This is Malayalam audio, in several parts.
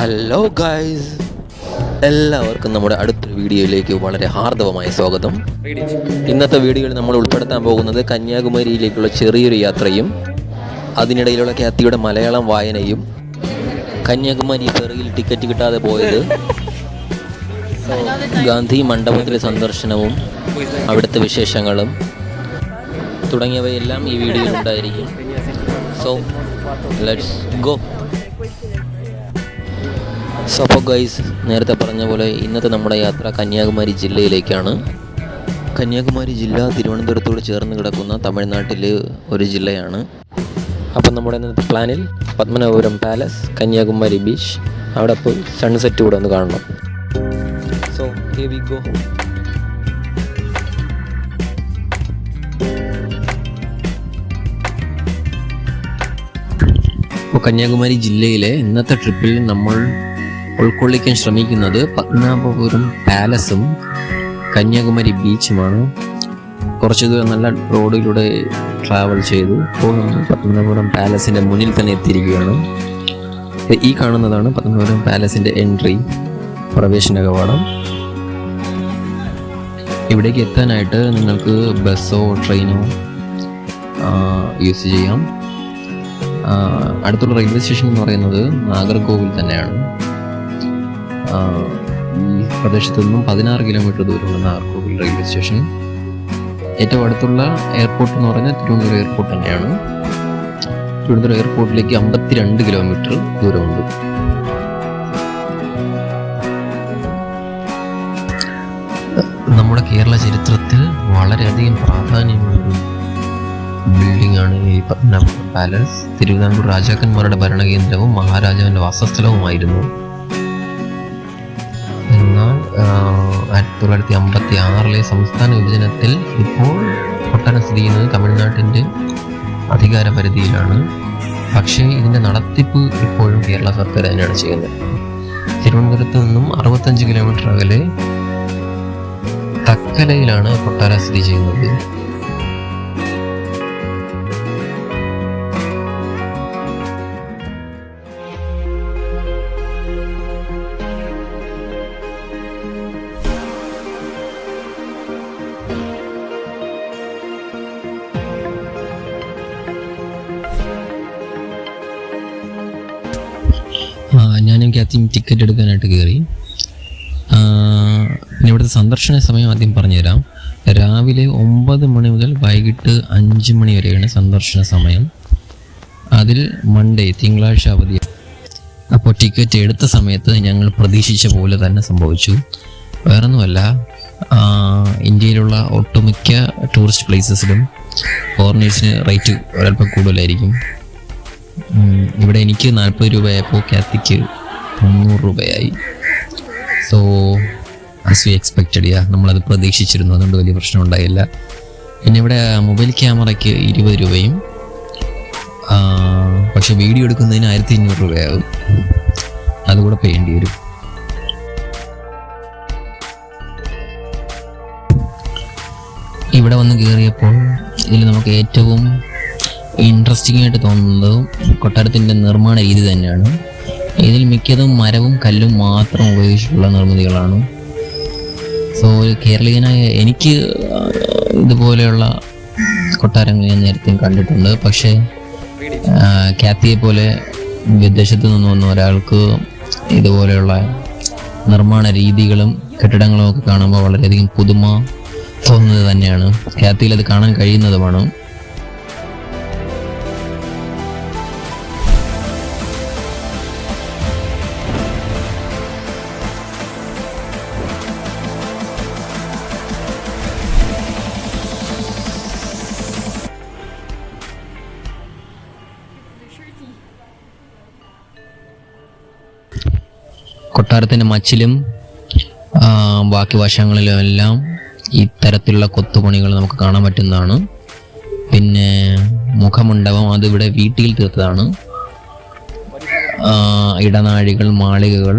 ഹലോ ഗൈസ്, എല്ലാവർക്കും നമ്മുടെ അടുത്തൊരു വീഡിയോയിലേക്ക് വളരെ ഹാർദവമായ സ്വാഗതം. ഇന്നത്തെ വീഡിയോയിൽ നമ്മൾ ഉൾപ്പെടുത്താൻ പോകുന്നത് കന്യാകുമാരിയിലേക്കുള്ള ചെറിയൊരു യാത്രയും അതിനിടയിലുള്ള ഖ്യാതിയുടെ മലയാളം വായനയും, കന്യാകുമാരി ഫെറിയിൽ ടിക്കറ്റ് കിട്ടാതെ പോയത്, ഗാന്ധി മണ്ഡപത്തിലെ സന്ദർശനവും അവിടുത്തെ വിശേഷങ്ങളും തുടങ്ങിയവയെല്ലാം ഈ വീഡിയോയിൽ ഉണ്ടായിരിക്കും. So let's go. അപ്പോൾ ഗൈസ്, നേരത്തെ പറഞ്ഞ പോലെ ഇന്നത്തെ നമ്മുടെ യാത്ര കന്യാകുമാരി ജില്ലയിലേക്കാണ്. കന്യാകുമാരി ജില്ല തിരുവനന്തപുരത്തോട് ചേർന്ന് കിടക്കുന്ന തമിഴ്നാട്ടിലെ ഒരു ജില്ലയാണ്. അപ്പം നമ്മുടെ ഇന്നത്തെ പ്ലാനിൽ പത്മനാഭപുരം പാലസ്, കന്യാകുമാരി ബീച്ച്, അവിടെ പോയി സൺസെറ്റ് കൂടെ ഒന്ന് കാണണം. So here we go. അപ്പോൾ കന്യാകുമാരി ജില്ലയിലെ ഇന്നത്തെ ട്രിപ്പിൽ നമ്മൾ ഉൾക്കൊള്ളിക്കാൻ ശ്രമിക്കുന്നത് പത്മനാഭപുരം പാലസും കന്യാകുമാരി ബീച്ചുമാണ്. കുറച്ച് ദൂരം നല്ല റോഡിലൂടെ ട്രാവൽ ചെയ്തു. ഇപ്പോൾ നമ്മൾ പത്മനാഭപുരം പാലസിൻ്റെ മുന്നിൽ തന്നെ എത്തിയിരിക്കുകയാണ്. ഈ കാണുന്നതാണ് പത്മനാഭപുരം പാലസിൻ്റെ എൻട്രി, പ്രവേശന കവാടം. ഇവിടേക്ക് എത്താനായിട്ട് നിങ്ങൾക്ക് ബസ്സോ ട്രെയിനോ യൂസ് ചെയ്യാം. അടുത്തുള്ള റെയിൽവേ സ്റ്റേഷൻ എന്ന് പറയുന്നത് നാഗർകോവിൽ തന്നെയാണ്. ഈ പ്രദേശത്തു നിന്നും 16 കിലോമീറ്റർ ദൂരമുള്ള നാഗർകോവിൽ റെയിൽവേ സ്റ്റേഷൻ. ഏറ്റവും അടുത്തുള്ള എയർപോർട്ട് എന്ന് പറയുന്നത് തിരുവനന്തപുരം എയർപോർട്ട് തന്നെയാണ്. തിരുവനന്തപുരം എയർപോർട്ടിലേക്ക് 52 കിലോമീറ്റർ ദൂരമുണ്ട്. നമ്മുടെ കേരള ചരിത്രത്തിൽ വളരെയധികം പ്രാധാന്യമുള്ളൊരു ബിൽഡിംഗ് ആണ് ഈ പത്മനാഭപുരം പാലസ്. തിരുവിതാംകൂർ രാജാക്കന്മാരുടെ ഭരണകേന്ദ്രവും മഹാരാജാവിൻ്റെ വാസസ്ഥലവുമായിരുന്നു. എന്നാൽ 1956 സംസ്ഥാന വിഭജനത്തിൽ ഇപ്പോൾ കൊട്ടാരം സ്ഥിതി ചെയ്യുന്നത് തമിഴ്നാട്ടിൻ്റെ അധികാര പരിധിയിലാണ്. പക്ഷേ ഇതിൻ്റെ നടത്തിപ്പ് ഇപ്പോഴും കേരള സർക്കാർ തന്നെയാണ് ചെയ്യുന്നത്. തിരുവനന്തപുരത്ത് നിന്നും 65 കിലോമീറ്റർ അകലെ തക്കലയിലാണ് കൊട്ടാരം സ്ഥിതി ചെയ്യുന്നത്. ഞാനും ഖ്യാതിയും ടിക്കറ്റ് എടുക്കാനായിട്ട് കയറി. പിന്നെ ഇവിടുത്തെ സന്ദർശന സമയം ആദ്യം പറഞ്ഞുതരാം. രാവിലെ 9 മണി മുതൽ വൈകിട്ട് 5 മണി വരെയാണ് സന്ദർശന സമയം. അതിൽ മൺഡേ, തിങ്കളാഴ്ച അവധി. അപ്പോൾ ടിക്കറ്റ് എടുത്ത സമയത്ത് ഞങ്ങൾ പ്രതീക്ഷിച്ച പോലെ തന്നെ സംഭവിച്ചു. വേറൊന്നുമല്ല, ഇന്ത്യയിലുള്ള ഒട്ടുമിക്ക ടൂറിസ്റ്റ് പ്ലേസസിലും ഫോറിനേഴ്സിന് റേറ്റ് ഒരല്പം കൂടുതലായിരിക്കും. ഇവിടെ എനിക്ക് 40 രൂപയായപ്പോൾ ഖ്യാതിക്ക് 300 രൂപയായി. സോ ആസ് വി എക്സ്പെക്റ്റഡ്, നമ്മളത് പ്രതീക്ഷിച്ചിരുന്നു. അതുകൊണ്ട് വലിയ പ്രശ്നം ഉണ്ടായില്ല. പിന്നെ ഇവിടെ മൊബൈൽ ക്യാമറയ്ക്ക് 20 രൂപയും, പക്ഷെ വീഡിയോ എടുക്കുന്നതിന് 1500 രൂപയാകും. അതുകൂടെ പേയേണ്ടി വരും. ഇവിടെ വന്ന് കയറിയപ്പോൾ ഇതിൽ നമുക്ക് ഏറ്റവും ഇൻട്രസ്റ്റിംഗ് ആയിട്ട് തോന്നുന്നത് കൊട്ടാരത്തിൻ്റെ നിർമ്മാണ രീതി തന്നെയാണ്. ഇതിൽ മിക്കതും മരവും കല്ലും മാത്രം ഉപയോഗിച്ചിട്ടുള്ള നിർമ്മിതികളാണ്. സോ ഒരു കേരളീയനായ എനിക്ക് ഇതുപോലെയുള്ള കൊട്ടാരങ്ങൾ ഞാൻ നേരത്തെ കണ്ടിട്ടുണ്ട്. പക്ഷേ ഖ്യാതിയെ പോലെ വിദേശത്ത് നിന്ന് വന്ന ഒരാൾക്ക് ഇതുപോലെയുള്ള നിർമ്മാണ രീതികളും കെട്ടിടങ്ങളും ഒക്കെ കാണുമ്പോൾ വളരെയധികം പുതുമ തോന്നുന്നത് തന്നെയാണ്. ഖ്യാതിയിൽ അത് കാണാൻ കഴിയുന്നതുമാണ്. കൊട്ടാരത്തിൻ്റെ മച്ചിലും ബാക്കി വശങ്ങളിലും എല്ലാം ഇത്തരത്തിലുള്ള കൊത്തുപണികൾ നമുക്ക് കാണാൻ പറ്റുന്നതാണ്. പിന്നെ മുഖമണ്ഡപം അതിവിടെ വീട്ടിൽ തീർത്തതാണ്. ഇടനാഴികൾ, മാളികകൾ,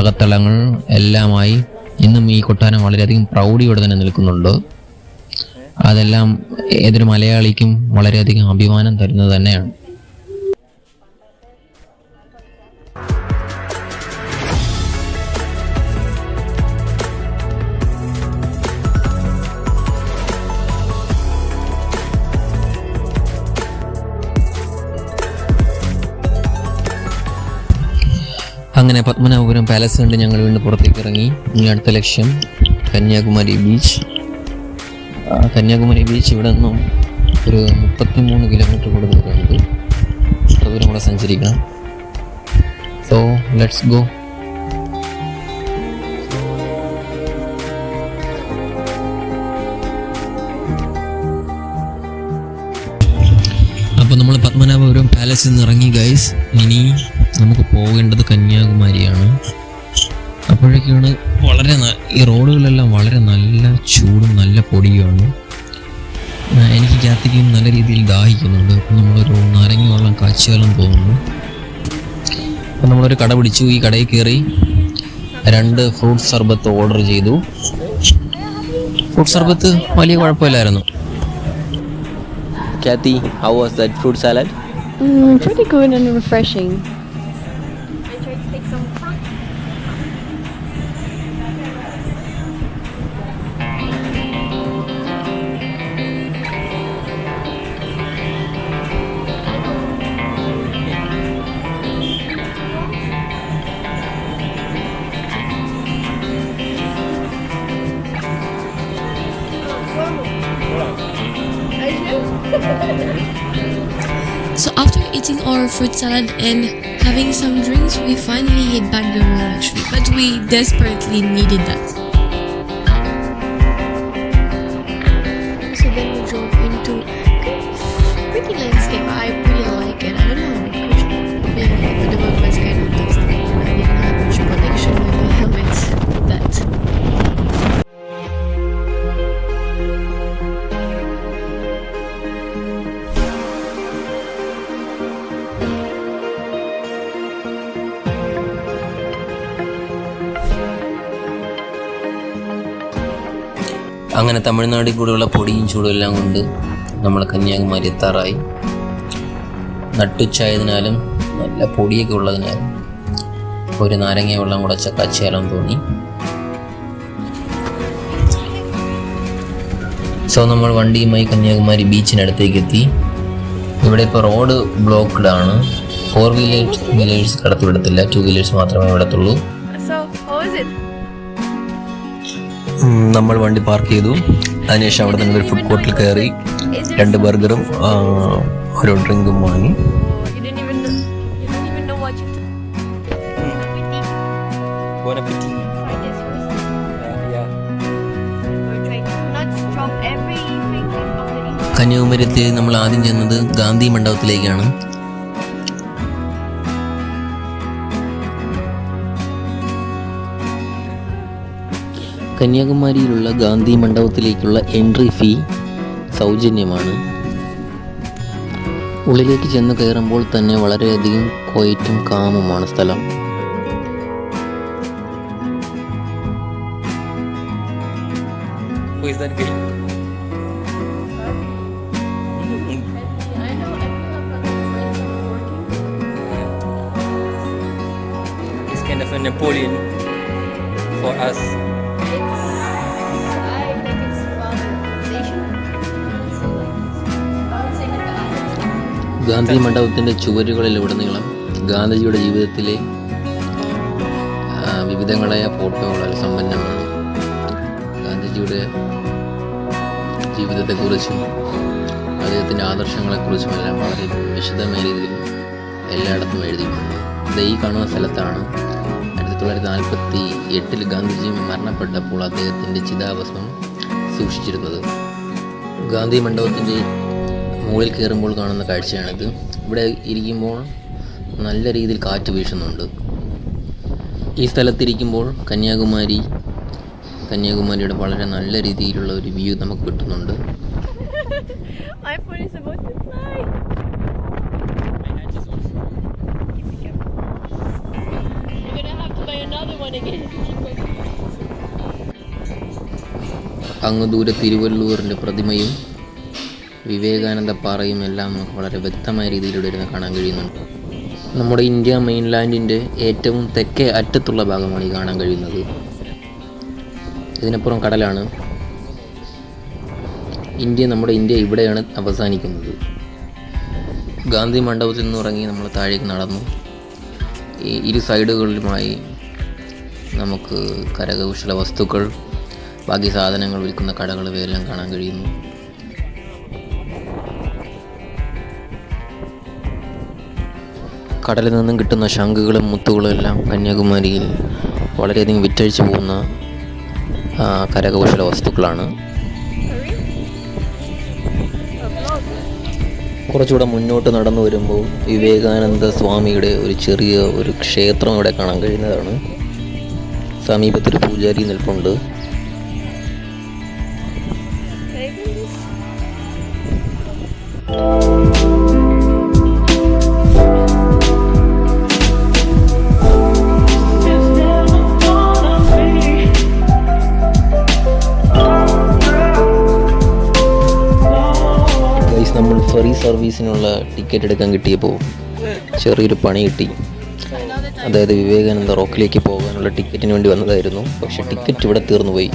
അകത്തളങ്ങൾ എല്ലാമായി ഇന്നും ഈ കൊട്ടാരം വളരെയധികം പ്രൗഢിയോടെ തന്നെ നിൽക്കുന്നുണ്ട്. അതെല്ലാം ഏതൊരു മലയാളിക്കും വളരെയധികം അഭിമാനം തരുന്നത് തന്നെയാണ്. അങ്ങനെ പത്മനാഭപുരം പാലസ് കണ്ട് ഞങ്ങൾ വീണ്ടും പുറത്തേക്ക് ഇറങ്ങി. ഇനി അടുത്ത ലക്ഷ്യം കന്യാകുമാരി ബീച്ച്. കന്യാകുമാരി ബീച്ച് ഇവിടെ നിന്നും ഒരു 33 കിലോമീറ്റർ കൂടെ ദൂരമുണ്ട്. അത്ര ദൂരം കൂടെ സഞ്ചരിക്കണം. So let's go. അപ്പോൾ നമ്മൾ പത്മനാഭപുരം പാലസിൽ നിന്ന് ഇറങ്ങി ഗൈസ്. ഇനി നമുക്ക് പോകേണ്ടത് കന്യാകുമാരിയാണ്. അപ്പോഴേക്കാണ് ഈ റോഡുകളെല്ലാം വളരെ നല്ല ചൂടും നല്ല പൊടിയുമാണ്. എനിക്ക് കാത്തിക്കും നല്ല രീതിയിൽ ദാഹിക്കുന്നുണ്ട്. അപ്പോൾ നമ്മളൊരു നാരങ്ങ വെള്ളം കാച്ചിയാലും തോന്നുന്നു. അപ്പോൾ നമ്മളൊരു കട പിടിച്ചു. ഈ കടയിൽ കയറി 2 ഫ്രൂട്ട് സർബത്ത് ഓർഡർ ചെയ്തു. ഫ്രൂട്ട് സർബത്ത് വലിയ കുഴപ്പമില്ലായിരുന്നു. Kathy, how was that fruit salad? Pretty good and refreshing. I tried to take some fruit. So after eating our fruit salad and having some drinks, we finally hit back the road actually. But we desperately needed that. So then we drove into pretty landscape. I really like it. I don't know, being but the road was kind of dusty. I didn't have much protection with the helmets. That. അങ്ങനെ തമിഴ്നാട്ടിൽ കൂടെയുള്ള പൊടിയും ചൂടും എല്ലാം കൊണ്ട് നമ്മൾ കന്യാകുമാരി എത്താറായി. നട്ടുച്ചായതിനാലും നല്ല പൊടിയൊക്കെ ഉള്ളതിനാലും ഒരു നാരങ്ങ വെള്ളം കൂടെ കാച്ചിയാലും തോന്നി. സോ നമ്മൾ വണ്ടിയുമായി കന്യാകുമാരി ബീച്ചിനടുത്തേക്ക് എത്തി. ഇവിടെ ഇപ്പോൾ റോഡ് ബ്ലോക്ക്ഡ് ആണ്. 4 വീലേഴ്സ് കടത്തി വിടത്തില്ല, 2 വീലേഴ്സ് മാത്രമേ വിടത്തുള്ളൂ. So, how is it? നമ്മൾ വണ്ടി പാർക്ക് ചെയ്തു. അതിനുശേഷം അവിടെ നിന്ന് ഒരു ഫുഡ് കോർട്ടിൽ കയറി 2 ബർഗറും ഒരു ഡ്രിങ്കും വാങ്ങി. You didn't even know what you took. Bon appetit. Try this first. Yeah. We're trying to not drop everything of the inside. കന്യാകുമാരിയിൽ നമ്മൾ ആദ്യം ചെന്നത് ഗാന്ധി മണ്ഡപത്തിലേക്കാണ്. കന്യാകുമാരിയിലുള്ള ഗാന്ധി മണ്ഡപത്തിലേക്കുള്ള എൻട്രി ഫീ സൗജന്യമാണ്. ഉള്ളിലേക്ക് ചെന്ന് കയറുമ്പോൾ തന്നെ വളരെയധികം ക്വയറ്റും കാമുമാണ് സ്ഥലം. Who is that guy? I know, I feel like my friends are working. He's kind of a Napoleon for us. I think it's foundation. Gandhi മണ്ഡപത്തിൻ്റെ ചുവരുകളിലുടനീളം ഗാന്ധിജിയുടെ ജീവിതത്തിലെ വിവിധങ്ങളായ ഫോട്ടോകളാൽ സമ്പന്നമാണ്. ഗാന്ധിജിയുടെ ജീവിതത്തെക്കുറിച്ചും അദ്ദേഹത്തിൻ്റെ ആദർശങ്ങളെക്കുറിച്ചുമെല്ലാം വളരെ വിശദമായ രീതിയിൽ എല്ലായിടത്തും എഴുതിയിട്ടുണ്ട്. ഇത് ഈ കാണുന്ന സ്ഥലത്താണ് 1948 ഗാന്ധിജി മരണപ്പെട്ടപ്പോൾ അദ്ദേഹത്തിൻ്റെ ചിതാഭസ്മം സൂക്ഷിച്ചിരുന്നത്. ഗാന്ധി മണ്ഡപത്തിൻ്റെ മുകളിൽ കയറുമ്പോൾ കാണുന്ന കാഴ്ചയാണിത്. ഇവിടെ ഇരിക്കുമ്പോൾ നല്ല രീതിയിൽ കാറ്റ് വീശുന്നുണ്ട്. ഈ സ്ഥലത്തിരിക്കുമ്പോൾ കന്യാകുമാരിയുടെ വളരെ നല്ല രീതിയിലുള്ള ഒരു വ്യൂ നമുക്ക് കിട്ടുന്നുണ്ട്. My phone is about to fly. You're gonna have to buy another one again. അങ്ങ് ദൂരെ തിരുവല്ലൂരിൻ്റെ പ്രതിമയും വിവേകാനന്ദ പാറയും എല്ലാം നമുക്ക് വളരെ വ്യക്തമായ രീതിയിലൂടെ ഇരുന്ന് കാണാൻ കഴിയുന്നുണ്ട്. നമ്മുടെ ഇന്ത്യ മെയിൻലാൻഡിൻ്റെ ഏറ്റവും തെക്കേ അറ്റത്തുള്ള ഭാഗമാണ് ഈ കാണാൻ കഴിയുന്നത്. ഇതിനപ്പുറം കടലാണ്. നമ്മുടെ ഇന്ത്യ ഇവിടെയാണ് അവസാനിക്കുന്നത്. ഗാന്ധി മണ്ഡപത്തിൽ നിന്ന് ഇറങ്ങി നമ്മൾ താഴേക്ക് നടന്നു. ഈ ഇരു സൈഡുകളിലുമായി നമുക്ക് കരകൗശല വസ്തുക്കൾ, ബാക്കി സാധനങ്ങൾ വിൽക്കുന്ന കടകൾ ഇവയെല്ലാം കാണാൻ കഴിയുന്നു. കടലിൽ നിന്നും കിട്ടുന്ന ശംഖുകളും മുത്തുകളും എല്ലാം കന്യാകുമാരിയിൽ വളരെയധികം വിറ്റഴിച്ചു പോകുന്ന കരകൗശല വസ്തുക്കളാണ്. കുറച്ചുകൂടെ മുന്നോട്ട് നടന്നു വരുമ്പോൾ വിവേകാനന്ദ സ്വാമിയുടെ ഒരു ക്ഷേത്രം ഇവിടെ കാണാൻ കഴിയുന്നതാണ്. സമീപത്തൊരു പൂജാരി നിൽപ്പുണ്ട്. നമ്മൾ ഫെറി സർവീസിനുള്ള ടിക്കറ്റ് എടുക്കാൻ കിട്ടിയപ്പോൾ ചെറിയൊരു പണി കിട്ടി. അതായത് വിവേകാനന്ദ റോക്കിലേക്ക് പോകാനുള്ള ടിക്കറ്റിന് വേണ്ടി വന്നതായിരുന്നു. പക്ഷേ ടിക്കറ്റ് ഇവിടെ തീർന്നു പോയി.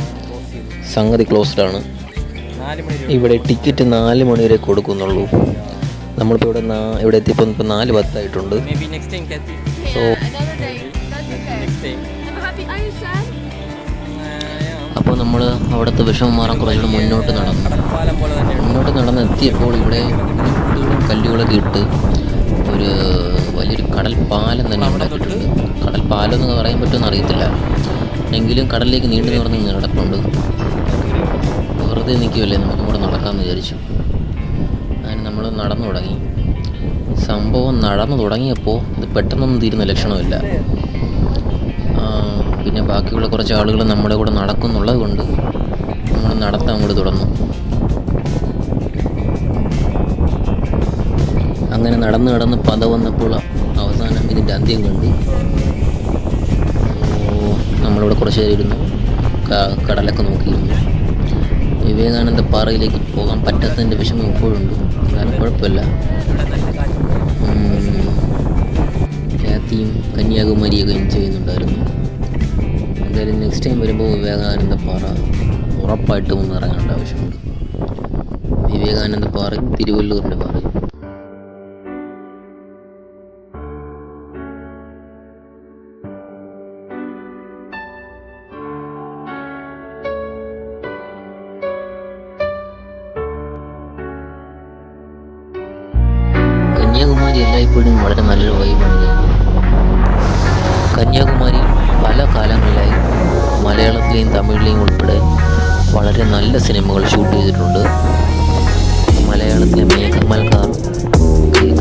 സംഗതി ക്ലോസ്ഡ് ആണ്. ഇവിടെ ടിക്കറ്റ് 4 മണി വരെ കൊടുക്കുന്നുള്ളൂ. നമ്മളിപ്പോൾ ഇവിടെ എത്തിയപ്പോൾ ഇപ്പോൾ 4:10 ആയിട്ടുണ്ട്. സോ അപ്പോൾ നമ്മൾ അവിടുത്തെ വിഷമം മാറാൻ കുറച്ചുകൂടെ മുന്നോട്ട് നടന്നെത്തിയപ്പോൾ ഇവിടെ കല്ലുകളൊക്കെ ഇട്ട് ഒരു വലിയൊരു കടൽ പാലം തന്നെ ഉണ്ടാക്കിയിട്ടുണ്ട്. കടൽ പാലം എന്ന് പറയാൻ പറ്റുമെന്ന് അറിയത്തില്ല, എങ്കിലും കടലിലേക്ക് നീണ്ടു നിവർന്ന് കിടപ്പുണ്ട്. വെറുതെ നിൽക്കുമല്ലേ, നമുക്കും കൂടെ നടക്കാമെന്ന് വിചാരിച്ചു. അങ്ങനെ നമ്മൾ നടന്നു തുടങ്ങി. സംഭവം നടന്നു തുടങ്ങിയപ്പോൾ ഇത് പെട്ടെന്നൊന്നും തീരുന്ന ലക്ഷണമില്ല. പിന്നെ ബാക്കിയുള്ള കുറച്ച് ആളുകൾ നമ്മുടെ കൂടെ നടക്കുന്നുള്ളത് കൊണ്ട് നമ്മൾ നടത്താൻ അങ്ങോട്ട് തുടർന്നു. അങ്ങനെ നടന്ന് പത വന്നപ്പോൾ അവസാനം ഇതിൻ്റെ അന്ത്യം കണ്ടു. നമ്മളിവിടെ കുറച്ച് നേരം ഇരുന്നു, കടലൊക്കെ നോക്കിയിരുന്നു. വിവേകാനന്ദ പാറയിലേക്ക് പോകാൻ പറ്റാത്തതിൻ്റെ വിഷമം ഇപ്പോഴുണ്ട്. എന്നാലും കുഴപ്പമില്ല. രാത്രിയും കന്യാകുമാരിയൊക്കെ എൻജോയ് ചെയ്യുന്നുണ്ടായിരുന്നു. എന്തായാലും നെക്സ്റ്റ് ടൈം വരുമ്പോൾ വിവേകാനന്ദ പാറ ഉറപ്പായിട്ടും ഒന്ന് ഇറങ്ങേണ്ട ആവശ്യമുണ്ട്. വിവേകാനന്ദ പാറയും തിരുവല്ലൂരിൻ്റെ പാറയും. കന്യാകുമാരി എല്ലായ്പ്പോഴും വളരെ നല്ലൊരു വൈബാണ്. കന്യാകുമാരി പല കാലങ്ങളിലായി മലയാളത്തിലെയും തമിഴിലെയും ഉൾപ്പെടെ വളരെ നല്ല സിനിമകൾ ഷൂട്ട് ചെയ്തിട്ടുണ്ട്. മലയാളത്തിലെ മേഘമൽക്കാർ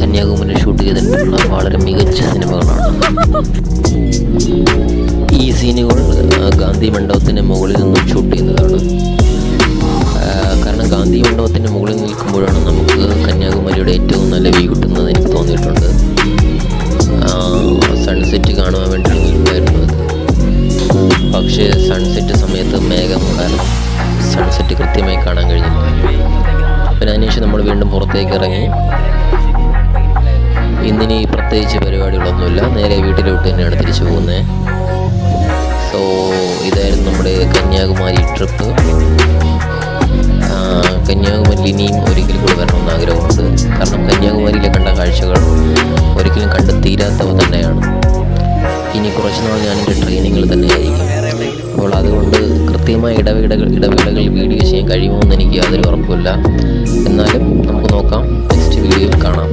കന്യാകുമാരി ഷൂട്ട് ചെയ്തിട്ടുള്ള വളരെ മികച്ച സിനിമകളാണ്. ഈ സീനുകൾ ഗാന്ധി മണ്ഡപത്തിൻ്റെ മുകളിൽ നിന്നും ഷൂട്ട് ചെയ്യുന്നതാണ്. കാരണം ഗാന്ധി മണ്ഡപത്തിൻ്റെ മുകളിൽ നിൽക്കുമ്പോഴാണ് നമുക്ക് കന്യാകുമാരിയുടെ ഏറ്റവും നല്ല വ്യൂ കിട്ടുന്നത് എനിക്ക് തോന്നിയിട്ടുണ്ട്. സൺസെറ്റ് കാണുവാൻ വേണ്ടി ഉണ്ടായിരുന്നത്. പക്ഷേ സൺസെറ്റ് സമയത്ത് മേഘം കാരണം സൺസെറ്റ് കൃത്യമായി കാണാൻ കഴിഞ്ഞില്ല. പിന്നെ അതിനുശേഷം നമ്മൾ വീണ്ടും പുറത്തേക്ക് ഇറങ്ങി. ഇന്നിനി പ്രത്യേകിച്ച് പരിപാടികളൊന്നുമില്ല, നേരെ വീട്ടിലോട്ട് തന്നെയാണ് തിരിച്ചു പോകുന്നത്. സോ ഇതായിരുന്നു നമ്മുടെ കന്യാകുമാരി ട്രിപ്പ്. കന്യാകുമാരിയിൽ ഇനിയും ഒരിക്കൽ കൂടി വരണമെന്ന് ആഗ്രഹമുണ്ട്. കാരണം കന്യാകുമാരിയിലെ കണ്ട കാഴ്ചകൾ ഒരിക്കലും കണ്ടു തീരാത്തവ തന്നെയാണ്. ഇനി കുറച്ച് നാൾ ഞാനെൻ്റെ ട്രെയിനിങ്ങിൽ തന്നെയായിരിക്കും. അപ്പോൾ അതുകൊണ്ട് കൃത്യമായ ഇടവേളകളിൽ വീഡിയോ ചെയ്യാൻ കഴിയുമോ എന്ന് എനിക്ക് യാതൊരു ഉറപ്പില്ല. എന്നാലും നമുക്ക് നോക്കാം. നെക്സ്റ്റ് വീഡിയോയിൽ കാണാം.